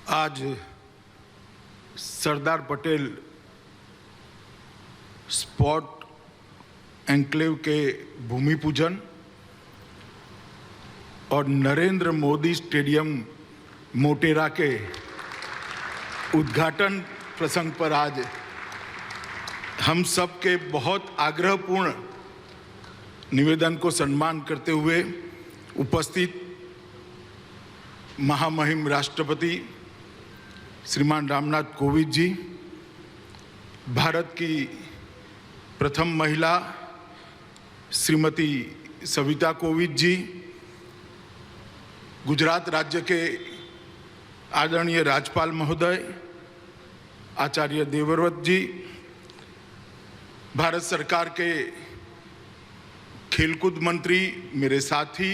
आज Sardar Patel sport enclave के भूमि पूजन और नरेंद्र मोदी स्टेडियम मोटेरा के उद्घाटन प्रसंग पर आज हम सब के बहुत आग्रहपूर्ण निवेदन को सम्मान करते हुए उपस्थित महामहिम राष्ट्रपति श्रीमान रामनाथ कोविंद जी, भारत की प्रथम महिला श्रीमती सविता कोविंद जी, गुजरात राज्य के आदरणीय राज्यपाल महोदय आचार्य देवव्रत जी, भारत सरकार के खेलकूद मंत्री मेरे साथी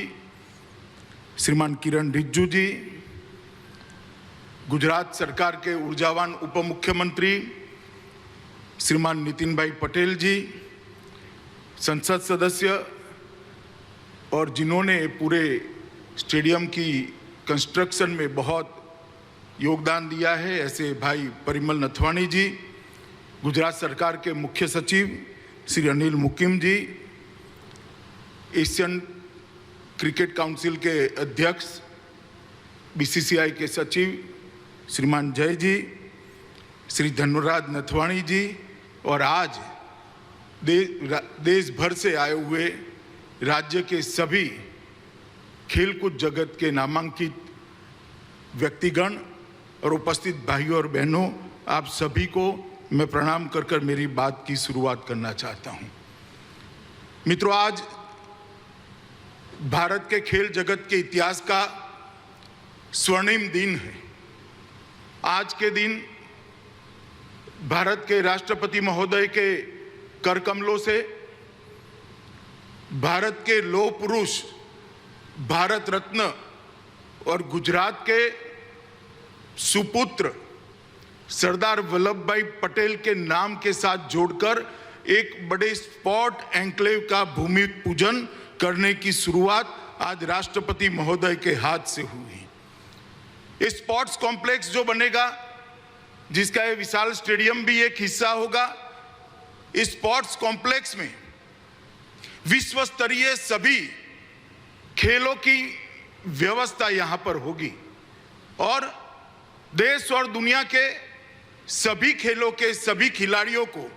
श्रीमान किरण रिजिजू जी, गुजरात सरकार के ऊर्जावान उप मुख्यमंत्री श्रीमान नितिन भाई पटेल जी, संसद सदस्य और जिन्होंने पूरे स्टेडियम की कंस्ट्रक्शन में बहुत योगदान दिया है, ऐसे भाई परिमल नथवाणी जी, गुजरात सरकार के मुख्य सचिव श्री अनिल मुकिम जी, एशियन क्रिकेट काउंसिल के अध्यक्ष बीसीसीआई के सचिव श्रीमान जय जी, श्री धनुराज नथवाणी जी और आज देश भर से आए हुए राज्य के सभी खेलकूद जगत के नामांकित व्यक्तिगण और उपस्थित भाइयों और बहनों, आप सभी को मैं प्रणाम कर कर मेरी बात की शुरुआत करना चाहता हूं। मित्रों, आज भारत के खेल जगत के इतिहास का स्वर्णिम दिन है। आज के दिन भारत के राष्ट्रपति महोदय के कर कमलों से भारत के लौह पुरुष, भारत रत्न और गुजरात के सुपुत्र सरदार वल्लभ भाई पटेल के नाम के साथ जोड़कर एक बड़े स्पोर्ट एन्क्लेव का भूमि पूजन करने की शुरुआत आज राष्ट्रपति महोदय के हाथ से हुई। इस स्पोर्ट्स कॉम्प्लेक्स जो बनेगा, जिसका ये विशाल स्टेडियम भी एक हिस्सा होगा, इस स्पोर्ट्स कॉम्प्लेक्स में विश्व स्तरीय सभी खेलों की व्यवस्था यहां पर होगी और देश और दुनिया के सभी खेलों के सभी खिलाड़ियों को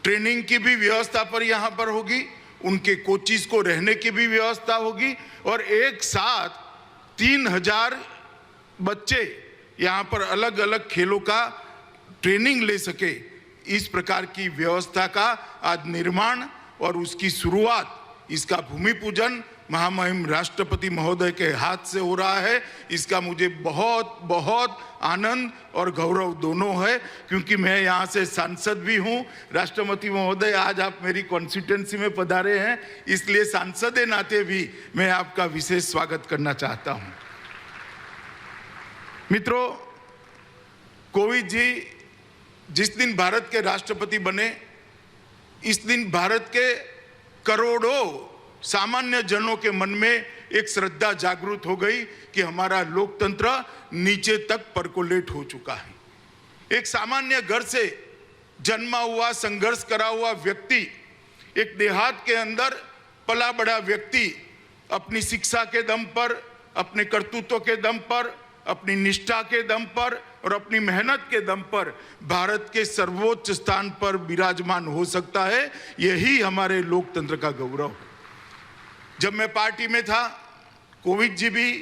ट्रेनिंग की भी व्यवस्था पर यहां पर होगी, उनके कोचिज को रहने की भी व्यवस्था होगी और एक साथ 3000 बच्चे यहां पर अलग अलग खेलों का ट्रेनिंग ले सके, इस प्रकार की व्यवस्था का आज निर्माण और उसकी शुरुआत, इसका भूमि पूजन महामहिम राष्ट्रपति महोदय के हाथ से हो रहा है। इसका मुझे बहुत बहुत आनंद और गौरव दोनों है, क्योंकि मैं यहाँ से सांसद भी हूँ। राष्ट्रपति महोदय, आज आप मेरी कॉन्स्टिट्यूएंसी में पधारे हैं, इसलिए सांसद के नाते भी मैं आपका विशेष स्वागत करना चाहता हूँ। मित्रों, कोविंद जी जिस दिन भारत के राष्ट्रपति बने, इस दिन भारत के करोड़ों सामान्य जनों के मन में एक श्रद्धा जागृत हो गई कि हमारा लोकतंत्र नीचे तक परकोलेट हो चुका है। एक सामान्य घर से जन्मा हुआ, संघर्ष करा हुआ व्यक्ति, एक देहात के अंदर पला बड़ा व्यक्ति अपनी शिक्षा के दम पर, अपने कर्तृत्व के दम पर, अपनी निष्ठा के दम पर और अपनी मेहनत के दम पर भारत के सर्वोच्च स्थान पर विराजमान हो सकता है। यही हमारे लोकतंत्र का गौरव है। जब मैं पार्टी में था, कोविंद जी भी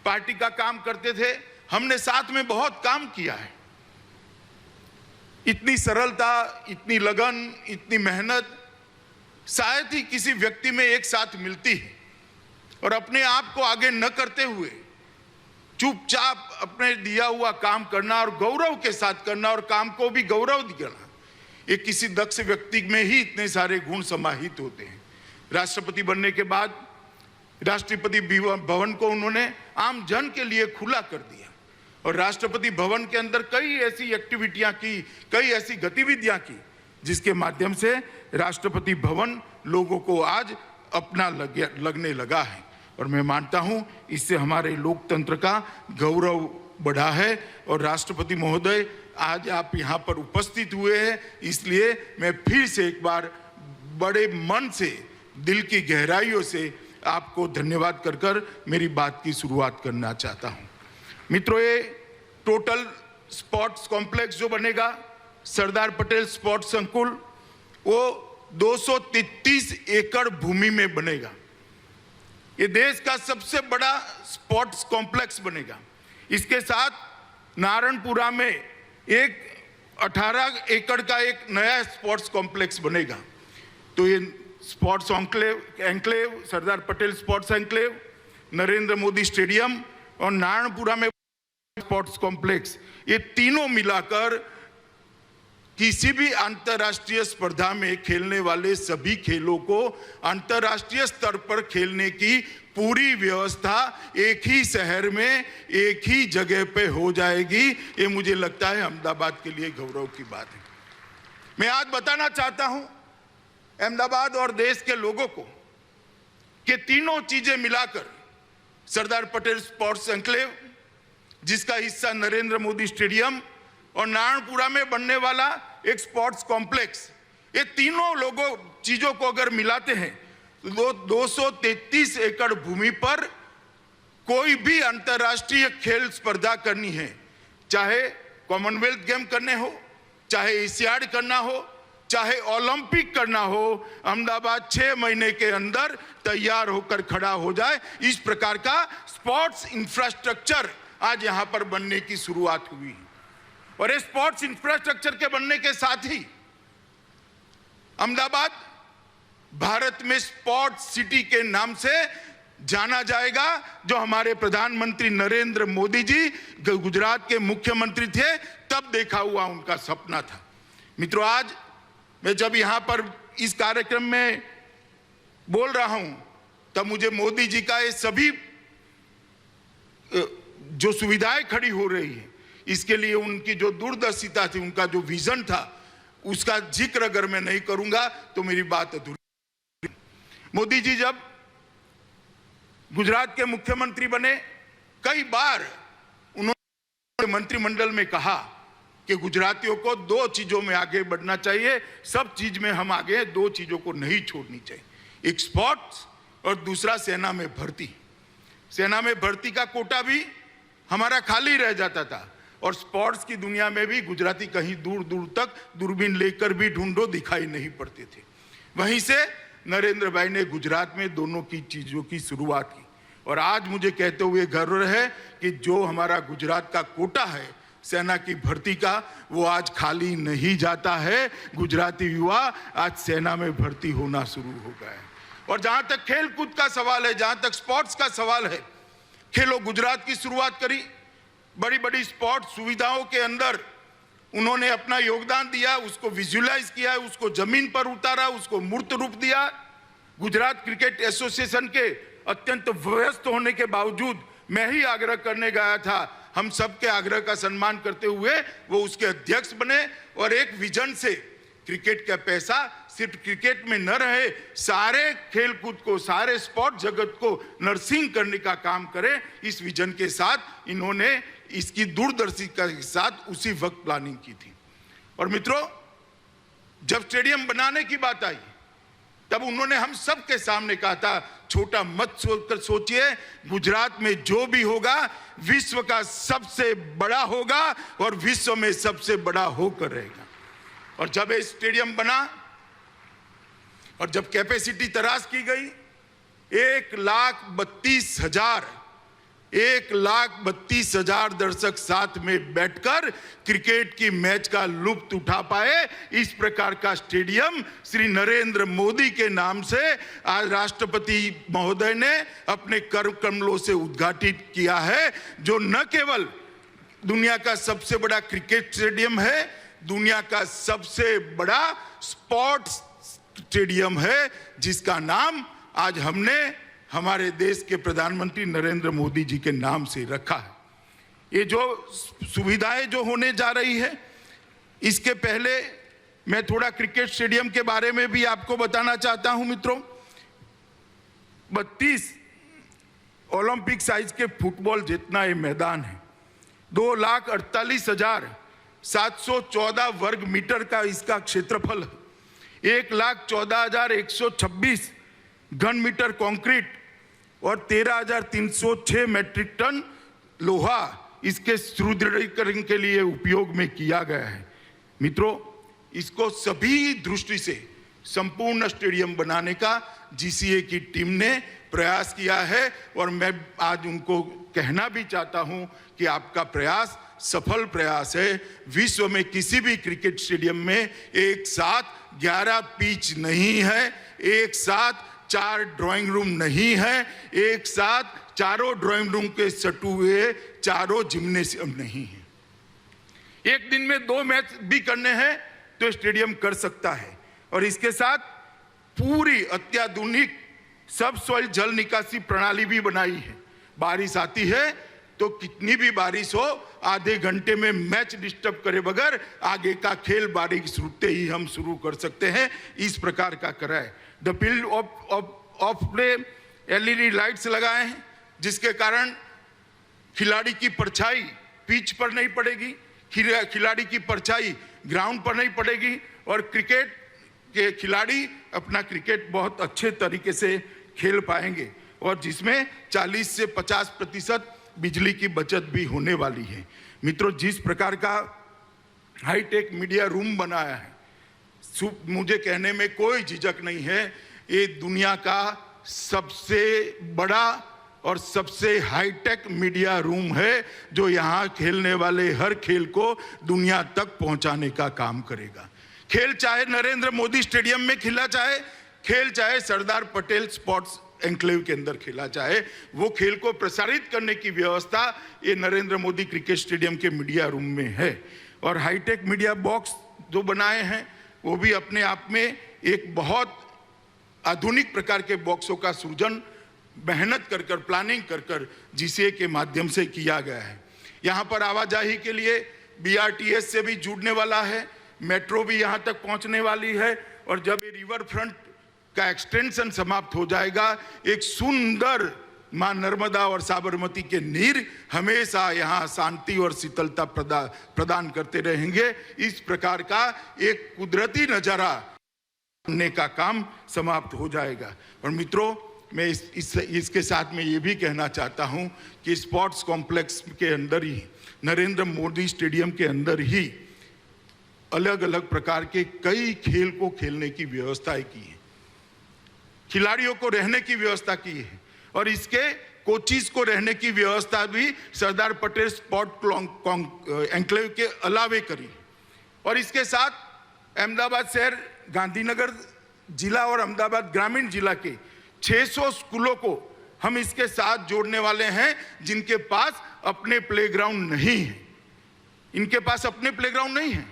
पार्टी का काम करते थे, हमने साथ में बहुत काम किया है। इतनी सरलता, इतनी लगन, इतनी मेहनत शायद ही किसी व्यक्ति में एक साथ मिलती है। और अपने आप को आगे न करते हुए चुपचाप अपने दिया हुआ काम करना और गौरव के साथ करना और काम को भी गौरव देना, ये किसी दक्ष व्यक्ति में ही इतने सारे गुण समाहित होते हैं। राष्ट्रपति बनने के बाद राष्ट्रपति भवन को उन्होंने आम जन के लिए खुला कर दिया और राष्ट्रपति भवन के अंदर कई ऐसी एक्टिविटियां की, कई ऐसी गतिविधियां की, जिसके माध्यम से राष्ट्रपति भवन लोगों को आज अपना लगने लगा है। और मैं मानता हूं इससे हमारे लोकतंत्र का गौरव बढ़ा है। और राष्ट्रपति महोदय, आज आप यहाँ पर उपस्थित हुए हैं, इसलिए मैं फिर से एक बार बड़े मन से, दिल की गहराइयों से आपको धन्यवाद कर मेरी बात की शुरुआत करना चाहता हूँ। मित्रों, ये टोटल स्पोर्ट्स कॉम्प्लेक्स जो बनेगा, सरदार पटेल स्पोर्ट्स संकुल, वो 233 एकड़ भूमि में बनेगा। ये देश का सबसे बड़ा स्पोर्ट्स कॉम्प्लेक्स बनेगा। इसके साथ नारायणपुरा में एक 18 एकड़ का एक नया स्पोर्ट्स कॉम्प्लेक्स बनेगा। तो ये sports enclave, Sardar Patel sports enclave, Narendra Modi stadium और नारायणपुरा में स्पोर्ट्स कॉम्प्लेक्स, ये तीनों मिलाकर किसी भी अंतर्राष्ट्रीय स्पर्धा में खेलने वाले सभी खेलों को अंतर्राष्ट्रीय स्तर पर खेलने की पूरी व्यवस्था एक ही शहर में, एक ही जगह पे हो जाएगी। ये मुझे लगता है अहमदाबाद के लिए गौरव की बात है। मैं आज बताना चाहता हूं अहमदाबाद और देश के लोगों को कि तीनों चीजें मिलाकर सरदार पटेल स्पोर्ट्स एन्क्लेव, जिसका हिस्सा नरेंद्र मोदी स्टेडियम और नारायणपुरा में बनने वाला एक स्पोर्ट्स कॉम्प्लेक्स, ये तीनों चीजों को अगर मिलाते हैं तो 233 एकड़ भूमि पर कोई भी अंतर्राष्ट्रीय खेल स्पर्धा करनी है, चाहे कॉमनवेल्थ गेम करने हो, चाहे एशियाड करना हो, चाहे ओलंपिक करना हो, अहमदाबाद 6 महीने के अंदर तैयार होकर खड़ा हो जाए। इस प्रकार का स्पोर्ट्स इंफ्रास्ट्रक्चर आज यहां पर बनने की शुरुआत हुई है। और इस स्पोर्ट्स इंफ्रास्ट्रक्चर के बनने के साथ ही अहमदाबाद भारत में स्पोर्ट्स सिटी के नाम से जाना जाएगा, जो हमारे प्रधानमंत्री नरेंद्र मोदी जी गुजरात के मुख्यमंत्री थे तब देखा हुआ उनका सपना था। मित्रों, आज मैं जब यहां पर इस कार्यक्रम में बोल रहा हूं तब मुझे मोदी जी का ये सभी जो सुविधाएं खड़ी हो रही है, इसके लिए उनकी जो दूरदर्शिता थी, उनका जो विजन था, उसका जिक्र अगर मैं नहीं करूंगा तो मेरी बात अधूरी। मोदी जी जब गुजरात के मुख्यमंत्री बने, कई बार उन्होंने मंत्रिमंडल में कहा कि गुजरातियों को 2 चीजों में आगे बढ़ना चाहिए, सब चीज में हम आगे, 2 चीजों को नहीं छोड़नी चाहिए, एक स्पोर्ट्स और दूसरा सेना में भर्ती। सेना में भर्ती का कोटा भी हमारा खाली रह जाता था और स्पोर्ट्स की दुनिया में भी गुजराती कहीं दूर दूर तक दूरबीन लेकर भी ढूंढो दिखाई नहीं पड़ते थे। वहीं से नरेंद्र भाई ने गुजरात में दोनों की चीजों की शुरुआत की और आज मुझे कहते हुए गर्व है कि जो हमारा गुजरात का कोटा है सेना की भर्ती का, वो आज खाली नहीं जाता है। गुजराती युवा आज सेना में भर्ती होना शुरू हो गए हैं। और जहां तक खेल कूद का सवाल है, जहां तक स्पोर्ट्स का सवाल है, खेलो गुजरात की शुरुआत करी, बड़ी बड़ी स्पोर्ट्स सुविधाओं के अंदर उन्होंने अपना योगदान दिया, उसको विजुअलाइज किया, उसको जमीन पर उतारा, उसको मूर्त रूप दिया। गुजरात क्रिकेट एसोसिएशन के अत्यंत व्यस्त होने के बावजूद मैं ही आग्रह करने गया था, हम सबके आग्रह का सम्मान करते हुए वो उसके अध्यक्ष बने और एक विजन से क्रिकेट का पैसा सिर्फ क्रिकेट में न रहे, सारे खेल कूद को, सारे स्पोर्ट जगत को नर्सिंग करने का काम करें। इस विजन के साथ इन्होंने इसकी दूरदर्शिता के साथ उसी वक्त प्लानिंग की थी। और मित्रों, जब स्टेडियम बनाने की बात आई तब उन्होंने हम सब के सामने कहा था, छोटा मत सोचिए, गुजरात में जो भी होगा विश्व का सबसे बड़ा होगा और विश्व में सबसे बड़ा होकर रहेगा। और जब ये स्टेडियम बना और जब कैपेसिटी तराश की गई, 1,32,000 दर्शक साथ में बैठकर क्रिकेट की मैच का लुत्फ उठा पाए, इस प्रकार का स्टेडियम श्री नरेंद्र मोदी के नाम से आज राष्ट्रपति महोदय ने अपने कर कमलों से उद्घाटित किया है, जो न केवल दुनिया का सबसे बड़ा क्रिकेट स्टेडियम है, दुनिया का सबसे बड़ा स्पोर्ट्स स्टेडियम है, जिसका नाम आज हमने हमारे देश के प्रधानमंत्री नरेंद्र मोदी जी के नाम से रखा है। ये जो सुविधाएं जो होने जा रही है, इसके पहले मैं थोड़ा क्रिकेट स्टेडियम के बारे में भी आपको बताना चाहता हूं। मित्रों, 32 ओलंपिक साइज के फुटबॉल जितना ये मैदान है, 2,48,714 वर्ग मीटर का इसका क्षेत्रफल है। 1,14,126 घन मीटर कंक्रीट और 13,306 मैट्रिक टन लोहा इसके सुदृढ़ीकरण के लिए उपयोग में किया गया है। मित्रों, इसको सभी दृष्टि से संपूर्ण स्टेडियम बनाने का जीसीए की टीम ने प्रयास किया है और मैं आज उनको कहना भी चाहता हूं कि आपका प्रयास सफल प्रयास है। विश्व में किसी भी क्रिकेट स्टेडियम में एक साथ 11 पिच नहीं है, एक साथ 4 ड्राइंग रूम नहीं है, एक साथ चारों ड्राइंग रूम के सटे हुए चारों जिम्नेशियम नहीं है। एक दिन में 2 मैच भी करने हैं तो स्टेडियम कर सकता है और इसके साथ पूरी अत्याधुनिक सब सॉइल जल निकासी प्रणाली भी बनाई है। बारिश आती है तो कितनी भी बारिश हो, आधे घंटे में मैच डिस्टर्ब करे बगैर आगे का खेल बारिश रुकते ही हम शुरू कर सकते हैं। इस प्रकार का करा है। The field of play LED lights लगाए हैं जिसके कारण खिलाड़ी की परछाई पिच पर नहीं पड़ेगी, खिलाड़ी की परछाई ग्राउंड पर नहीं पड़ेगी और क्रिकेट के खिलाड़ी अपना क्रिकेट बहुत अच्छे तरीके से खेल पाएंगे और जिसमें 40 से 50% बिजली की बचत भी होने वाली है। मित्रों, जिस प्रकार का हाईटेक मीडिया रूम बनाया है, मुझे कहने में कोई झिझक नहीं है, ये दुनिया का सबसे बड़ा और सबसे हाईटेक मीडिया रूम है जो यहाँ खेलने वाले हर खेल को दुनिया तक पहुँचाने का काम करेगा। खेल चाहे नरेंद्र मोदी स्टेडियम में खेला जाए, खेल चाहे सरदार पटेल स्पोर्ट्स एन्क्लेव के अंदर खेला जाए, वो खेल को प्रसारित करने की व्यवस्था ये नरेंद्र मोदी क्रिकेट स्टेडियम के मीडिया रूम में है। और हाईटेक मीडिया बॉक्स जो बनाए हैं वो भी अपने आप में एक बहुत आधुनिक प्रकार के बॉक्सों का सृजन मेहनत कर कर प्लानिंग कर कर जीसीए के माध्यम से किया गया है। यहाँ पर आवाजाही के लिए बीआरटीएस से भी जुड़ने वाला है, मेट्रो भी यहाँ तक पहुँचने वाली है और जब ये रिवर फ्रंट का एक्सटेंशन समाप्त हो जाएगा, एक सुंदर मां नर्मदा और साबरमती के नीर हमेशा यहाँ शांति और शीतलता प्रदान करते रहेंगे। इस प्रकार का एक कुदरती नजारा बनने का काम समाप्त हो जाएगा। और मित्रों, मैं इसके साथ में ये भी कहना चाहता हूँ कि स्पोर्ट्स कॉम्प्लेक्स के अंदर ही, नरेंद्र मोदी स्टेडियम के अंदर ही अलग अलग प्रकार के कई खेल को खेलने की व्यवस्थाएं की है, खिलाड़ियों को रहने की व्यवस्था की है और इसके कोचिज को रहने की व्यवस्था भी सरदार पटेल स्पोर्ट एन्क्लेव के अलावे करी। और इसके साथ अहमदाबाद शहर, गांधीनगर जिला और अहमदाबाद ग्रामीण जिला के 600 स्कूलों को हम इसके साथ जोड़ने वाले हैं जिनके पास अपने प्लेग्राउंड नहीं है। इनके पास अपने प्लेग्राउंड नहीं है,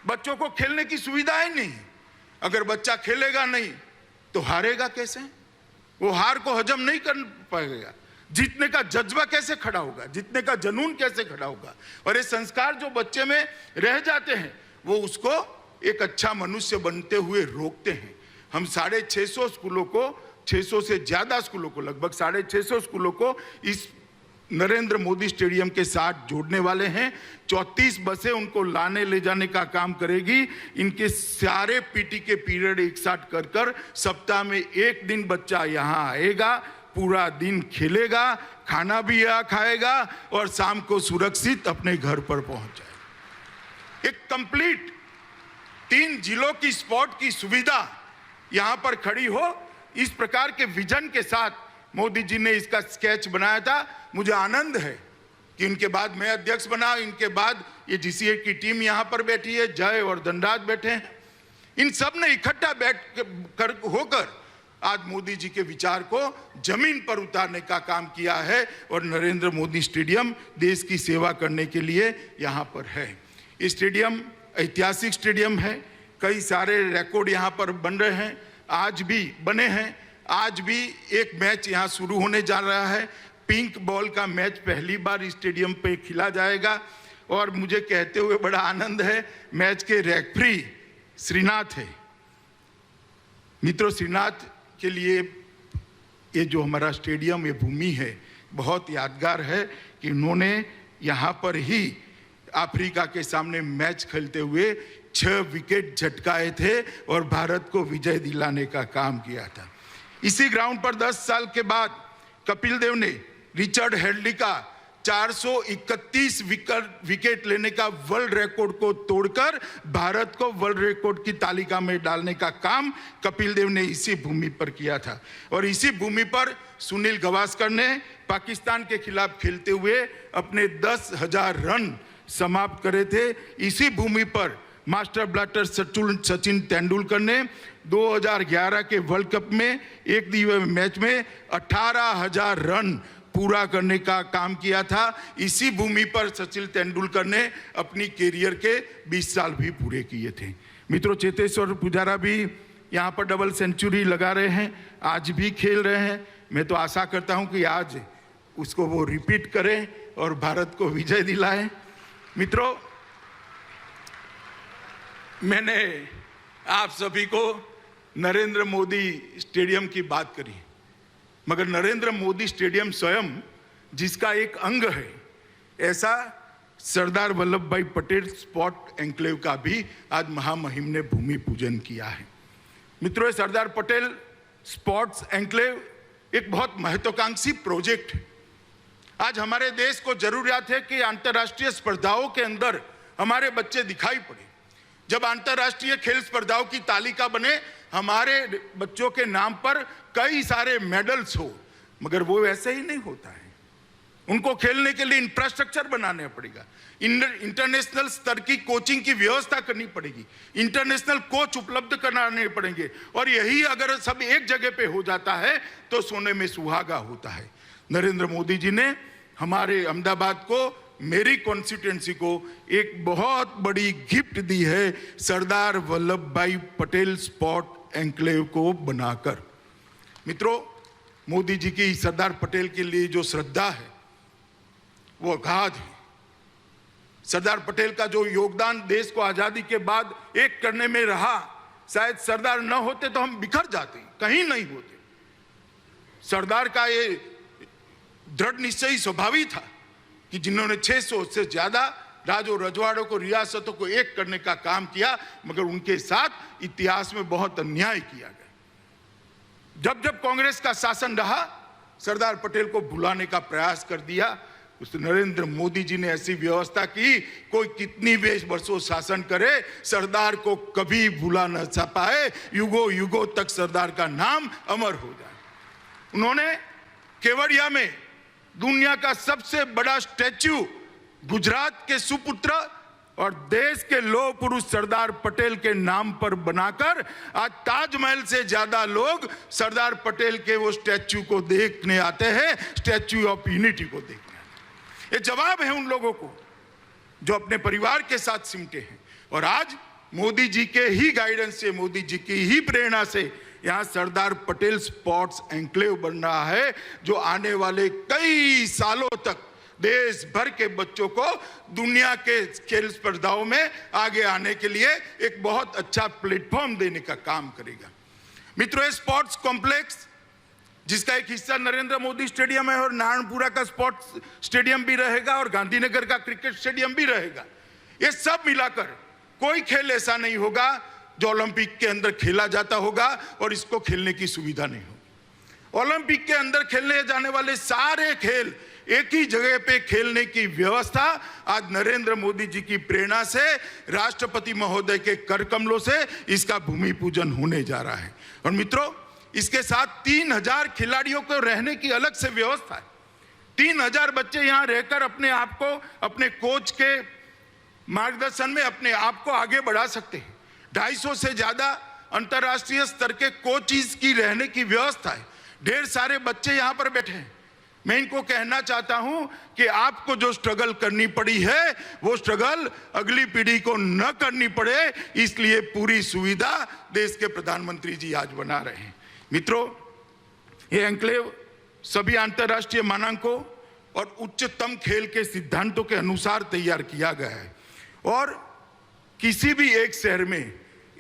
बच्चों को खेलने की सुविधाएं नहीं है। अगर बच्चा खेलेगा नहीं तो हारेगा कैसे? वो हार को हजम नहीं कर पाएगा। जीतने का जज्बा कैसे खड़ा होगा, जीतने का जुनून कैसे खड़ा होगा? और ये संस्कार जो बच्चे में रह जाते हैं वो उसको एक अच्छा मनुष्य बनते हुए रोकते हैं। हम 650 स्कूलों को, 600 से ज्यादा स्कूलों को, लगभग 650 स्कूलों को इस नरेंद्र मोदी स्टेडियम के साथ जोड़ने वाले हैं। 34 बसें उनको लाने ले जाने का काम करेगी। इनके सारे पीटी के पीरियड एक साथ कर कर सप्ताह में एक दिन बच्चा यहाँ आएगा, पूरा दिन खेलेगा, खाना भी यहाँ खाएगा और शाम को सुरक्षित अपने घर पर पहुंच जाएगा। एक कंप्लीट 3 जिलों की स्पोर्ट की सुविधा यहाँ पर खड़ी हो, इस प्रकार के विजन के साथ मोदी जी ने इसका स्केच बनाया था। मुझे आनंद है कि इनके बाद मैं अध्यक्ष बना, इनके बाद ये जीसीए की टीम यहाँ पर बैठी है, जय और धनराज बैठे हैं। इन सब ने इकट्ठा होकर आज मोदी जी के विचार को जमीन पर उतारने का काम किया है और नरेंद्र मोदी स्टेडियम देश की सेवा करने के लिए यहाँ पर है। ये स्टेडियम ऐतिहासिक स्टेडियम है, कई सारे रिकॉर्ड यहाँ पर बन रहे हैं, आज भी बने हैं। आज भी एक मैच यहाँ शुरू होने जा रहा है। पिंक बॉल का मैच पहली बार स्टेडियम पे खेला जाएगा और मुझे कहते हुए बड़ा आनंद है, मैच के रेफरी श्रीनाथ है। मित्रों, श्रीनाथ के लिए ये जो हमारा स्टेडियम, ये भूमि है, बहुत यादगार है कि उन्होंने यहाँ पर ही अफ्रीका के सामने मैच खेलते हुए 6 विकेट झटकाए थे और भारत को विजय दिलाने का काम किया था। इसी ग्राउंड पर 10 साल के बाद कपिल देव ने रिचर्ड हेडली का 431 विकेट लेने का वर्ल्ड रिकॉर्ड को तोड़कर भारत को वर्ल्ड रिकॉर्ड की तालिका में डालने का काम कपिल देव ने इसी भूमि पर किया था। और इसी भूमि पर सुनील गावस्कर ने पाकिस्तान के खिलाफ खेलते हुए अपने 10,000 रन समाप्त करे थे। इसी भूमि पर मास्टर ब्लास्टर सचिन तेंदुलकर ने 2011 के वर्ल्ड कप में एक दिवसीय मैच में 18,000 रन पूरा करने का काम किया था। इसी भूमि पर सचिन तेंदुलकर ने अपनी कैरियर के 20 साल भी पूरे किए थे। मित्रों, चेतेश्वर पुजारा भी यहाँ पर डबल सेंचुरी लगा रहे हैं, आज भी खेल रहे हैं। मैं तो आशा करता हूँ कि आज उसको वो रिपीट करें और भारत को विजय दिलाएं। मित्रों, मैंने आप सभी को नरेंद्र मोदी स्टेडियम की बात करी, मगर नरेंद्र मोदी स्टेडियम स्वयं जिसका एक अंग है, ऐसा सरदार वल्लभ भाई पटेल स्पोर्ट एन्क्लेव का भी आज महामहिम ने भूमि पूजन किया है। मित्रों, सरदार पटेल स्पोर्ट्स एन्क्लेव एक बहुत महत्वाकांक्षी प्रोजेक्ट है। आज हमारे देश को जरूरत है कि अंतर्राष्ट्रीय स्पर्धाओं के अंदर हमारे बच्चे दिखाई पड़े। जब अंतर्राष्ट्रीय खेल स्पर्धाओं की तालिका बने, हमारे बच्चों के नाम पर कई सारे मेडल्स हो, मगर वो वैसे ही नहीं होता है। उनको खेलने के लिए इंफ्रास्ट्रक्चर बनाना पड़ेगा, इंटरनेशनल स्तर की कोचिंग की व्यवस्था करनी पड़ेगी, इंटरनेशनल कोच उपलब्ध कराने पड़ेंगे। और यही अगर सब एक जगह पे हो जाता है तो सोने में सुहागा होता है। नरेंद्र मोदी जी ने हमारे अहमदाबाद को, मेरी कॉन्स्टिट्यूएंसी को एक बहुत बड़ी गिफ्ट दी है, सरदार वल्लभ भाई पटेल स्पोर्ट एन्क्लेव को बनाकर। मित्रों, मोदी जी की सरदार पटेल के लिए जो श्रद्धा है वो अगाध है। सरदार पटेल का जो योगदान देश को आजादी के बाद एक करने में रहा, शायद सरदार न होते तो हम बिखर जाते, कहीं नहीं होते। सरदार का ये दृढ़ निश्चयी स्वभावी था कि जिन्होंने 600 से ज्यादा राजों रजवाड़ों को, रियासतों को एक करने का काम किया, मगर उनके साथ इतिहास में बहुत अन्याय किया गया। जब जब कांग्रेस का शासन रहा, सरदार पटेल को भुलाने का प्रयास कर दिया। उस नरेंद्र मोदी जी ने ऐसी व्यवस्था की, कोई कितनी भी वर्षों शासन करे, सरदार को कभी भुला न पाए, युगों युगों तक सरदार का नाम अमर हो जाए। उन्होंने केवड़िया में दुनिया का सबसे बड़ा स्टैच्यू गुजरात के सुपुत्र और देश के लौह पुरुष सरदार पटेल के नाम पर बनाकर आज ताजमहल से ज्यादा लोग सरदार पटेल के वो स्टैच्यू को देखने आते हैं, स्टैच्यू ऑफ यूनिटी को देखने आते हैं। ये जवाब है उन लोगों को जो अपने परिवार के साथ सिमटे हैं। और आज मोदी जी के ही गाइडेंस से, मोदी जी की ही प्रेरणा से यहाँ सरदार पटेल स्पोर्ट्स एन्क्लेव बन रहा है, जो आने वाले कई सालों तक देश भर के बच्चों को दुनिया के खेल स्पर्धाओं में आगे आने के लिए एक बहुत अच्छा प्लेटफॉर्म देने का काम करेगा। मित्रों, स्पोर्ट्स कॉम्प्लेक्स जिसका एक हिस्सा नरेंद्र मोदी स्टेडियम है और नारायणपुरा का स्पोर्ट्स स्टेडियम भी रहेगा और गांधीनगर का क्रिकेट स्टेडियम भी रहेगा। ये सब मिलाकर कोई खेल ऐसा नहीं होगा जो ओलंपिक के अंदर खेला जाता होगा और इसको खेलने की सुविधा नहीं होगी। ओलंपिक के अंदर खेलने जाने वाले सारे खेल एक ही जगह पे खेलने की व्यवस्था आज नरेंद्र मोदी जी की प्रेरणा से, राष्ट्रपति महोदय के कर कमलों से इसका भूमि पूजन होने जा रहा है। और मित्रों, इसके साथ 3000 खिलाड़ियों को रहने की अलग से व्यवस्था है। 3000 बच्चे यहाँ रहकर अपने आप को, अपने कोच के मार्गदर्शन में अपने आप को आगे बढ़ा सकते हैं। 250 से ज्यादा अंतर्राष्ट्रीय स्तर के कोचिज की रहने की व्यवस्था है। ढेर सारे बच्चे यहाँ पर बैठे हैं। मैं इनको कहना चाहता हूं कि आपको जो स्ट्रगल करनी पड़ी है वो स्ट्रगल अगली पीढ़ी को न करनी पड़े, इसलिए पूरी सुविधा देश के प्रधानमंत्री जी आज बना रहे हैं। मित्रों, ये एन्क्लेव सभी अंतर्राष्ट्रीय मानकों और उच्चतम खेल के सिद्धांतों के अनुसार तैयार किया गया है और किसी भी एक शहर में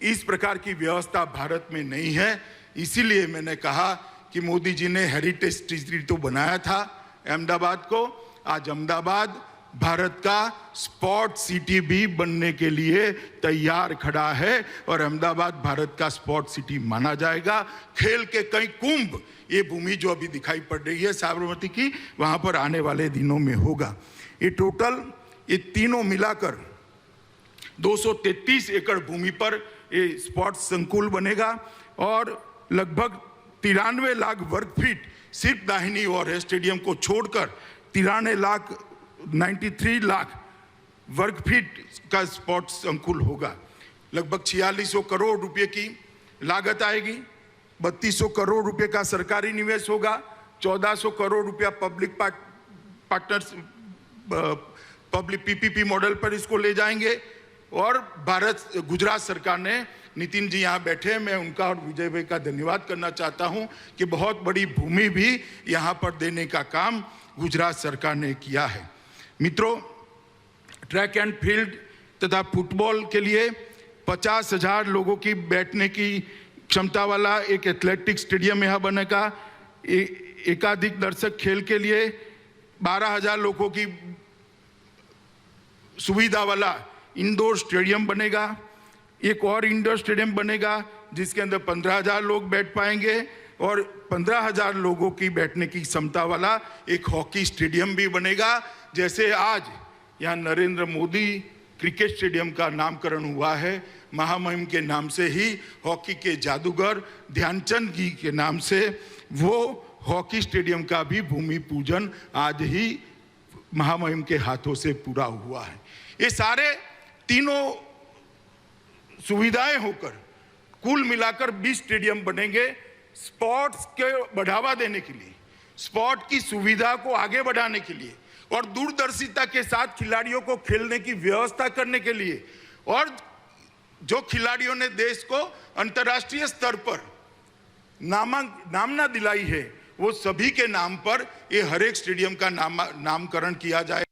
इस प्रकार की व्यवस्था भारत में नहीं है। इसीलिए मैंने कहा कि मोदी जी ने हेरिटेज सिटी तो बनाया था अहमदाबाद को, आज अहमदाबाद भारत का स्पोर्ट सिटी भी बनने के लिए तैयार खड़ा है और अहमदाबाद भारत का स्पोर्ट सिटी माना जाएगा। खेल के कई कुंभ, ये भूमि जो अभी दिखाई पड़ रही है साबरमती की, वहां पर आने वाले दिनों में होगा। ये टोटल ये तीनों मिलाकर 233 एकड़ भूमि पर ये स्पोर्ट्स संकुल बनेगा और लगभग 93 लाख वर्ग फीट सिर्फ दाहिनी ओर है। स्टेडियम को छोड़कर 93 लाख वर्ग फीट का स्पोर्ट्स संकुल होगा। लगभग 4600 करोड़ रुपए की लागत आएगी। 3200 करोड़ रुपए का सरकारी निवेश होगा। 1400 करोड़ रुपया public partners public PPP model पर इसको ले जाएंगे। और गुजरात सरकार ने, नितिन जी यहाँ बैठे हैं, मैं उनका और विजय भाई का धन्यवाद करना चाहता हूँ कि बहुत बड़ी भूमि भी यहाँ पर देने का काम गुजरात सरकार ने किया है। मित्रों, ट्रैक एंड फील्ड तथा फुटबॉल के लिए 50,000 लोगों की बैठने की क्षमता वाला एक एथलेटिक स्टेडियम यहाँ बनेगा। एकाधिक दर्शक खेल के लिए 12,000 लोगों की सुविधा वाला इंडोर स्टेडियम बनेगा। एक और इंडोर स्टेडियम बनेगा जिसके अंदर 15,000 लोग बैठ पाएंगे और 15,000 लोगों की बैठने की क्षमता वाला एक हॉकी स्टेडियम भी बनेगा। जैसे आज यहाँ नरेंद्र मोदी क्रिकेट स्टेडियम का नामकरण हुआ है, महामहिम के नाम से ही हॉकी के जादूगर ध्यानचंद जी के नाम से वो हॉकी स्टेडियम का भी भूमि पूजन आज ही महामहिम के हाथों से पूरा हुआ है। ये सारे तीनों सुविधाएं होकर कुल मिलाकर 20 स्टेडियम बनेंगे स्पोर्ट्स के बढ़ावा देने के लिए, स्पोर्ट की सुविधा को आगे बढ़ाने के लिए और दूरदर्शिता के साथ खिलाड़ियों को खेलने की व्यवस्था करने के लिए। और जो खिलाड़ियों ने देश को अंतर्राष्ट्रीय स्तर पर नामना दिलाई है, वो सभी के नाम पर ये हर एक स्टेडियम का नामकरण किया जाए,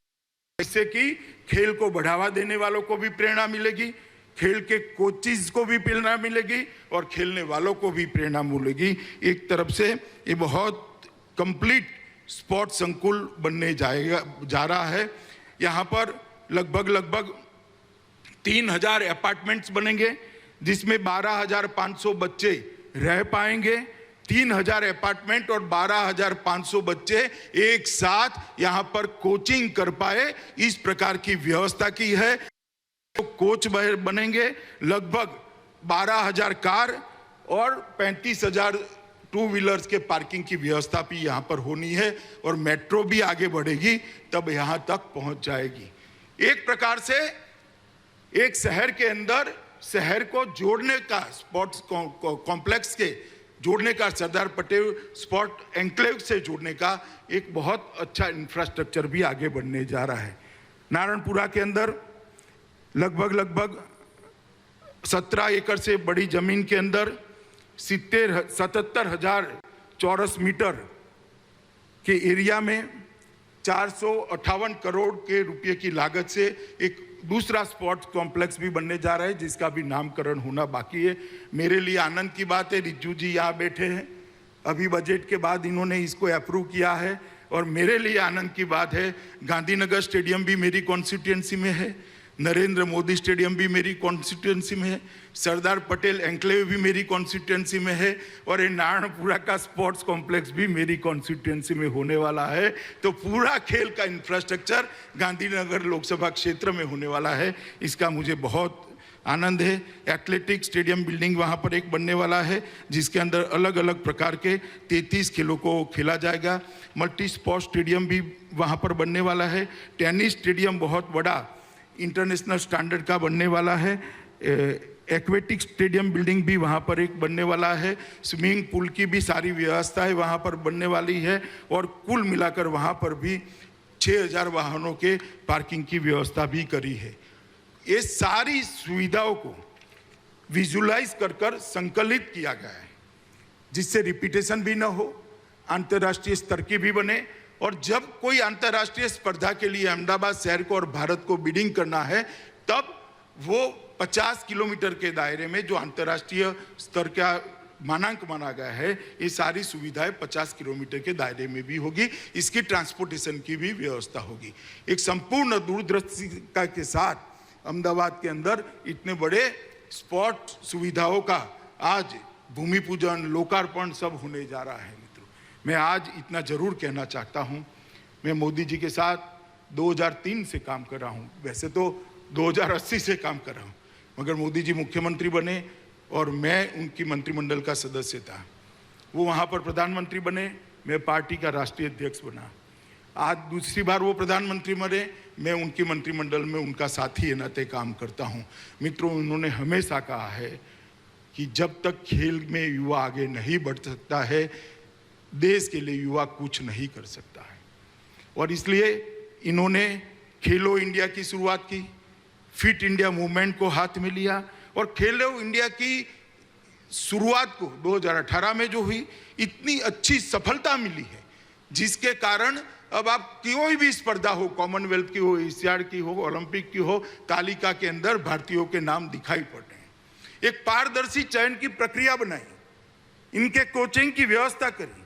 इससे कि खेल को बढ़ावा देने वालों को भी प्रेरणा मिलेगी, खेल के कोचिज को भी प्रेरणा मिलेगी और खेलने वालों को भी प्रेरणा मिलेगी। एक तरफ से ये बहुत कंप्लीट स्पोर्ट्स संकुल बनने जा रहा है। यहाँ पर लगभग 3,000 अपार्टमेंट्स बनेंगे जिसमें 12,500 बच्चे रह पाएंगे। 3,000 अपार्टमेंट और 12,500 बच्चे एक साथ यहाँ पर कोचिंग कर पाए, इस प्रकार की व्यवस्था की है। तो कोच बनेंगे, लगभग 12,000 कार और 35,000 टू व्हीलर्स के पार्किंग की व्यवस्था भी यहाँ पर होनी है और मेट्रो भी आगे बढ़ेगी तब यहाँ तक पहुँच जाएगी। एक प्रकार से एक शहर के अंदर शहर को जोड़ने का, स्पोर्ट्स कॉम्प्लेक्स के जोड़ने का, सरदार पटेल स्पोर्ट एन्क्लेव से जोड़ने का एक बहुत अच्छा इंफ्रास्ट्रक्चर भी आगे बढ़ने जा रहा है। नारायणपुरा के अंदर लगभग 17 एकड़ से बड़ी जमीन के अंदर 77,000 चौरस मीटर के एरिया में 458 करोड़ के रुपए की लागत से एक दूसरा स्पोर्ट्स कॉम्प्लेक्स भी बनने जा रहा है जिसका भी नामकरण होना बाकी है। मेरे लिए आनंद की बात है, रिज्जू जी यहाँ बैठे हैं, अभी बजट के बाद इन्होंने इसको अप्रूव किया है। और मेरे लिए आनंद की बात है, गांधीनगर स्टेडियम भी मेरी कॉन्स्टिट्यूएंसी में है, नरेंद्र मोदी स्टेडियम भी मेरी कॉन्स्टिट्यूएंसी में है, सरदार पटेल एन्क्लेव भी मेरी कॉन्स्टिट्यूएंसी में है और ये नारायणपुरा का स्पोर्ट्स कॉम्प्लेक्स भी मेरी कॉन्स्टिट्यूएंसी में होने वाला है। तो पूरा खेल का इंफ्रास्ट्रक्चर गांधीनगर लोकसभा क्षेत्र में होने वाला है, इसका मुझे बहुत आनंद है। एथलेटिक स्टेडियम बिल्डिंग वहाँ पर एक बनने वाला है जिसके अंदर अलग अलग प्रकार के 33 खेलों को खेला जाएगा। मल्टी स्पोर्ट्स स्टेडियम भी वहाँ पर बनने वाला है। टेनिस स्टेडियम बहुत बड़ा इंटरनेशनल स्टैंडर्ड का बनने वाला है। एक्वेटिक स्टेडियम बिल्डिंग भी वहाँ पर एक बनने वाला है। स्विमिंग पूल की भी सारी व्यवस्थाएं वहाँ पर बनने वाली है और कुल मिलाकर वहाँ पर भी 6,000 वाहनों के पार्किंग की व्यवस्था भी करी है। ये सारी सुविधाओं को विजुलाइज कर संकलित किया गया है जिससे रिपीटेशन भी ना हो, अंतर्राष्ट्रीय स्तर की भी बने। और जब कोई अंतर्राष्ट्रीय स्पर्धा के लिए अहमदाबाद शहर को और भारत को बिडिंग करना है तब वो 50 किलोमीटर के दायरे में जो अंतर्राष्ट्रीय स्तर का मानांक माना गया है, ये सारी सुविधाएं 50 किलोमीटर के दायरे में भी होगी। इसकी ट्रांसपोर्टेशन की भी व्यवस्था होगी। एक संपूर्ण दूरदर्शिता के साथ अहमदाबाद के अंदर इतने बड़े स्पोर्ट सुविधाओं का आज भूमि पूजन, लोकार्पण सब होने जा रहा है। मित्रों, मैं आज इतना जरूर कहना चाहता हूं, मैं मोदी जी के साथ 2003 से काम कर रहा हूं, वैसे तो 2080 से काम कर रहा हूं, मगर मोदी जी मुख्यमंत्री बने और मैं उनकी मंत्रिमंडल का सदस्य था। वो वहाँ पर प्रधानमंत्री बने, मैं पार्टी का राष्ट्रीय अध्यक्ष बना। आज दूसरी बार वो प्रधानमंत्री बने, मैं उनकी मंत्रिमंडल में उनका साथी नाते काम करता हूँ। मित्रों, उन्होंने हमेशा कहा है कि जब तक खेल में युवा आगे नहीं बढ़ सकता है, देश के लिए युवा कुछ नहीं कर सकता है। और इसलिए इन्होंने खेलो इंडिया की शुरुआत की, फिट इंडिया मूवमेंट को हाथ में लिया और खेलो इंडिया की शुरुआत को 2018 में जो हुई, इतनी अच्छी सफलता मिली है, जिसके कारण अब आप कोई भी स्पर्धा हो, कॉमनवेल्थ की हो, एशियाड की हो, ओलंपिक की हो, तालिका के अंदर भारतीयों के नाम दिखाई पड़ रहे हैं। एक पारदर्शी चयन की प्रक्रिया बनाई, इनके कोचिंग की व्यवस्था करी,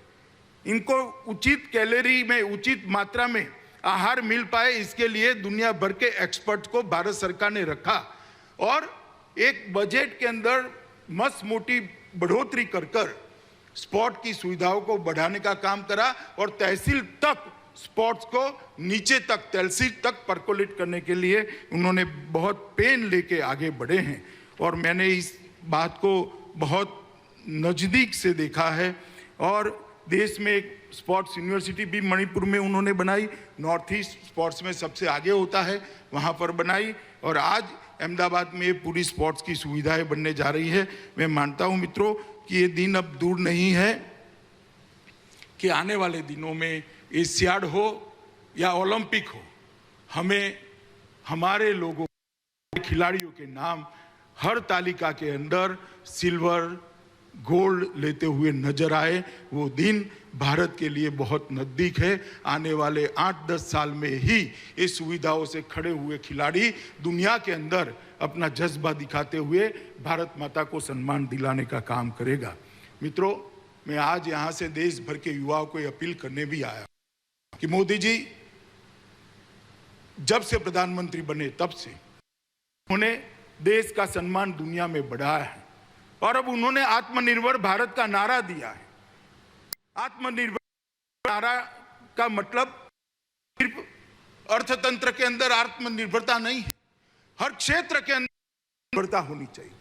इनको उचित कैलोरी में, उचित मात्रा में आहार मिल पाए, इसके लिए दुनिया भर के एक्सपर्ट को भारत सरकार ने रखा और एक बजट के अंदर मस्त मोटी बढ़ोतरी कर स्पोर्ट की सुविधाओं को बढ़ाने का काम करा और तहसील तक स्पोर्ट्स को नीचे तक, तहसील तक परकोलेट करने के लिए उन्होंने बहुत पेन लेके आगे बढ़े हैं। और मैंने इस बात को बहुत नज़दीक से देखा है। और देश में एक स्पोर्ट्स यूनिवर्सिटी भी मणिपुर में उन्होंने बनाई, नॉर्थ ईस्ट स्पोर्ट्स में सबसे आगे होता है, वहाँ पर बनाई। और आज अहमदाबाद में पूरी स्पोर्ट्स की सुविधाएं बनने जा रही है। मैं मानता हूँ मित्रों कि ये दिन अब दूर नहीं है कि आने वाले दिनों में एशियाड हो या ओलंपिक हो, हमें हमारे लोगों, खिलाड़ियों के नाम हर तालिका के अंदर सिल्वर, गोल्ड लेते हुए नजर आए। वो दिन भारत के लिए बहुत नज़दीक है। आने वाले 8-10 साल में ही इस सुविधाओं से खड़े हुए खिलाड़ी दुनिया के अंदर अपना जज्बा दिखाते हुए भारत माता को सम्मान दिलाने का काम करेगा। मित्रों, मैं आज यहाँ से देश भर के युवाओं को अपील करने भी आया कि मोदी जी जब से प्रधानमंत्री बने तब से उन्होंने देश का सम्मान दुनिया में बढ़ाया है और अब उन्होंने आत्मनिर्भर भारत का नारा दिया है। आत्मनिर्भर नारा का मतलब सिर्फ अर्थतंत्र के अंदर आत्मनिर्भरता नहीं है, हर क्षेत्र के अंदर निर्भरता होनी चाहिए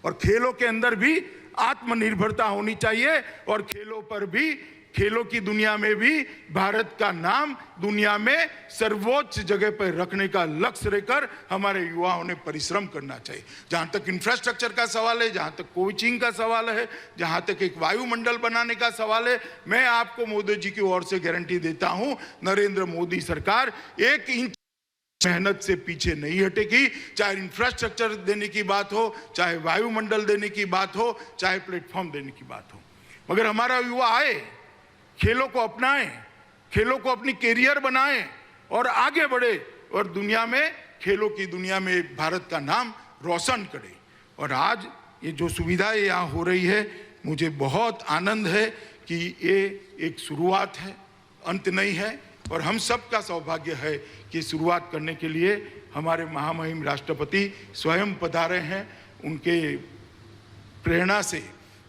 और खेलों के अंदर भी आत्मनिर्भरता होनी चाहिए। और खेलों पर भी, खेलों की दुनिया में भी भारत का नाम दुनिया में सर्वोच्च जगह पर रखने का लक्ष्य लेकर हमारे युवाओं ने परिश्रम करना चाहिए। जहां तक इंफ्रास्ट्रक्चर का सवाल है, जहां तक कोचिंग का सवाल है, जहां तक एक वायुमंडल बनाने का सवाल है, मैं आपको मोदी जी की ओर से गारंटी देता हूं, नरेंद्र मोदी सरकार 1 इंच मेहनत से पीछे नहीं हटेगी। चाहे इंफ्रास्ट्रक्चर देने की बात हो, चाहे वायुमंडल देने की बात हो, चाहे प्लेटफॉर्म देने की बात हो, मगर हमारा युवा आए, खेलों को अपनाएं, खेलों को अपनी कैरियर बनाएं और आगे बढ़े और दुनिया में, खेलों की दुनिया में भारत का नाम रोशन करे। और आज ये जो सुविधाएं यहाँ हो रही है, मुझे बहुत आनंद है कि ये एक शुरुआत है, अंत नहीं है। और हम सब का सौभाग्य है कि शुरुआत करने के लिए हमारे महामहिम राष्ट्रपति स्वयं पधारे हैं। उनके प्रेरणा से,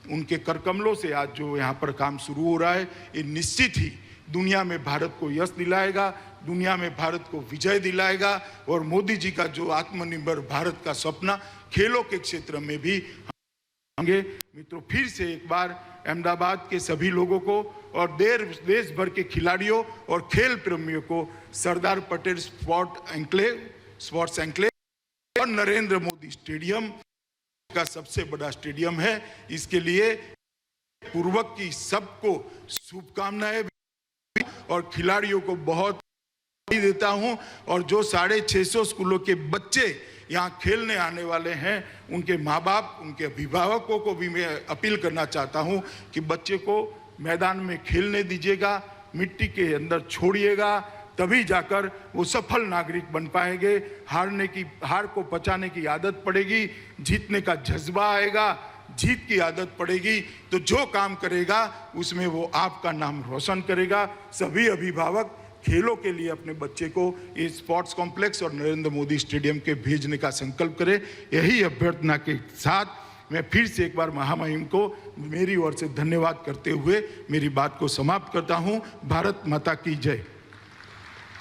उनके करकमलों से आज जो यहाँ पर काम शुरू हो रहा है, ये निश्चित ही दुनिया में भारत को यश दिलाएगा, दुनिया में भारत को विजय दिलाएगा। और मोदी जी का जो आत्मनिर्भर भारत का सपना खेलों के क्षेत्र में भी होंगे। मित्रों, फिर से एक बार अहमदाबाद के सभी लोगों को और देश भर के खिलाड़ियों और खेल प्रेमियों को सरदार पटेल स्पोर्ट्स एन्क्लेव और नरेंद्र मोदी स्टेडियम का सबसे बड़ा स्टेडियम है, इसके लिए पूर्वक की सबको शुभकामनाएं और खिलाड़ियों को बहुत देता हूं। और जो 650 स्कूलों के बच्चे यहाँ खेलने आने वाले हैं, उनके माँ बाप, उनके अभिभावकों को भी मैं अपील करना चाहता हूँ कि बच्चे को मैदान में खेलने दीजिएगा, मिट्टी के अंदर छोड़िएगा, तभी जाकर वो सफल नागरिक बन पाएंगे। हार को पचाने की आदत पड़ेगी, जीतने का जज्बा आएगा, जीत की आदत पड़ेगी तो जो काम करेगा उसमें वो आपका नाम रोशन करेगा। सभी अभिभावक खेलों के लिए अपने बच्चे को इस स्पोर्ट्स कॉम्प्लेक्स और नरेंद्र मोदी स्टेडियम के भेजने का संकल्प करें। यही अभ्यर्थना के साथ मैं फिर से एक बार महामहिम को मेरी ओर से धन्यवाद करते हुए मेरी बात को समाप्त करता हूं। भारत माता की जय।